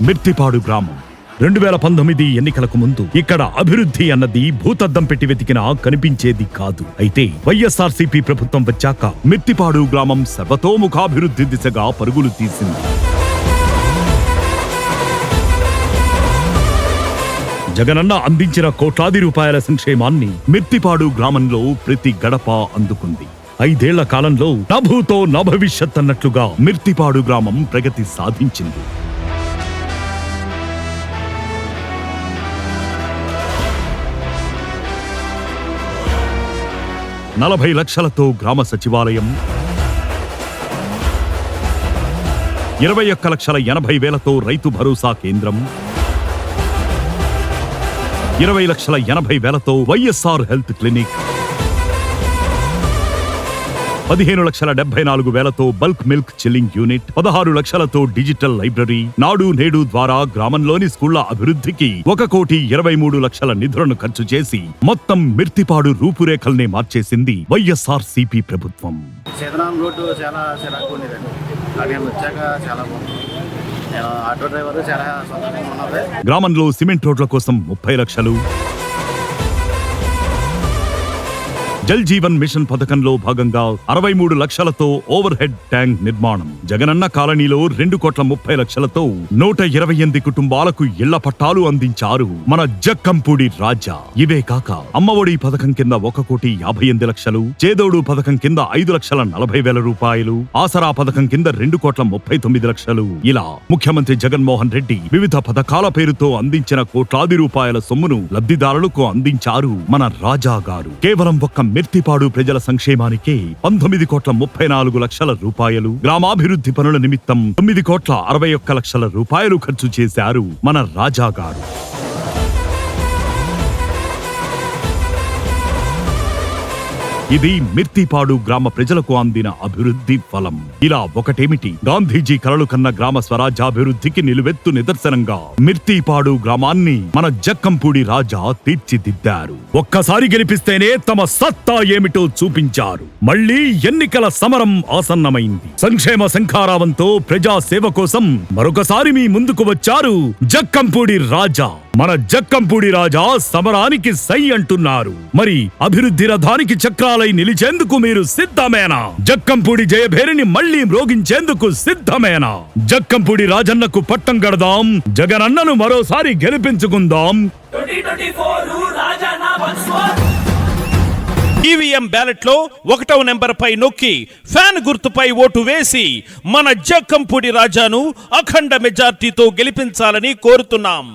మిర్తిపాడు గ్రామం 2019 ఎన్నికలకు ముందు ఇక్కడ అభివృద్ధి అన్నది భూతద్దం పెట్టి వెతికినా కనిపించేది కాదు. అయితే వైఎస్ఆర్సీపీ ప్రభుత్వం వచ్చాక మిర్తిపాడు గ్రామం సర్వతోముఖాభివృద్ధి దిశగా పరుగులు తీసింది. జగనన్న అందించిన కోట్లాది రూపాయల సంక్షేమాన్ని మిర్తిపాడు గ్రామంలో ప్రతి గడప అందుకుంది. 5 ఏళ్ల కాలంలో నభూతో నభవిష్యత్ అన్నట్లుగా మిర్తిపాడు గ్రామం ప్రగతి సాధించింది. $40 లక్షలతో గ్రామ సచివాలయం, 21,80,000తో రైతు భరోసా కేంద్రం, 20,80,000తో వైఎస్ఆర్ హెల్త్ క్లినిక్, 15,74,000తో బల్క్ మిల్క్ చిల్లింగ్ యూనిట్, 16 లక్షలతో డిజిటల్ లైబ్రరీ, నాడు నేడు ద్వారా గ్రామంలోని స్కూళ్ల అభివృద్ధికి 1,23,00,000 నిధులను ఖర్చు చేసి మొత్తం మిర్తిపాడు రూపురేఖల్ని మార్చేసింది వైఎస్ఆర్సీపీ ప్రభుత్వం. రోడ్డు చాలా చిరాకు ఉండేదండి. అక్కడ వచ్చాక చాలా బాగుంది. ఆటో డ్రైవర్ చాలా సంతోషంగా ఉన్నది. గ్రామంలో సిమెంట్ రోడ్ల కోసం 30 లక్షలు, జల్ జీవన్ మిషన్ పథకంలో భాగంగా 63 లక్షలతో ఓవర్ హెడ్ ట్యాంక్ నిర్మాణం, జగనన్న కాలనీలో 2,30,00,000తో 128 కుటుంబాలకు ఇళ్ల పట్టాలు అందించారు మన జక్కంపూడి రాజా. ఇవే కాక అమ్మఒడి పథకం కింద 1,58,00,000, చేదోడు పథకం కింద 5,40,000 రూపాయలు, ఆసరా పథకం కింద 2,39,00,000. ఇలా ముఖ్యమంత్రి జగన్మోహన్ రెడ్డి వివిధ పథకాల పేరుతో అందించిన కోట్లాది రూపాయల సొమ్మును లబ్ధిదారులకు అందించారు మన రాజా గారు. కేవలం ఒక్క మిర్తిపాడు ప్రజల సంక్షేమానికే 19,34,00,000 రూపాయలు, గ్రామాభివృద్ధి పనుల నిమిత్తం 9,61,00,000 రూపాయలు ఖర్చు చేశారు మన రాజా గారు. ఇది మిర్తిపాడు గ్రామ ప్రజలకు అందిన అభివృద్ధి ఫలం. ఇలా ఒకటేమిటి, గాంధీజీ కలలు కన్న గ్రామ స్వరాజ్యాభివృద్ధికి నిలువెత్తు నిదర్శనంగా మిర్తిపాడు గ్రామాన్ని మన జక్కంపూడి రాజా తీర్చిదిద్దారు. ఒక్కసారి గెలిపిస్తేనే తమ సత్తా ఏమిటో చూపించారు. మళ్లీ ఎన్నికల సమరం ఆసన్నమైంది. సంక్షేమ శంఖారావంతో ప్రజా సేవ కోసం మరొకసారి మీ ముందుకు వచ్చారు జక్కంపూడి రాజా. మన జక్కంపూడి రాజా సమరానికి సై అంటున్నారు. మరి అభివృద్ధి రథానికి చక్రాలై నిలిచేందుకు మీరు సిద్ధమేనా? జక్కంపూడి జయభేరిని మళ్లీ మ్రోగించేందుకు సిద్ధమేనా? జక్కంపూడి రాజన్నకు పట్టం కడదాం, జగనన్నను మరోసారి గెలిపించుకుందాం. ఈవీఎం బ్యాలెట్ లో 1వ నెంబర్ పై నొక్కి ఫ్యాన్ గుర్తుపై ఓటు వేసి మన జక్కంపూడి రాజాను అఖండ మెజార్టీతో గెలిపించాలని కోరుతున్నాం.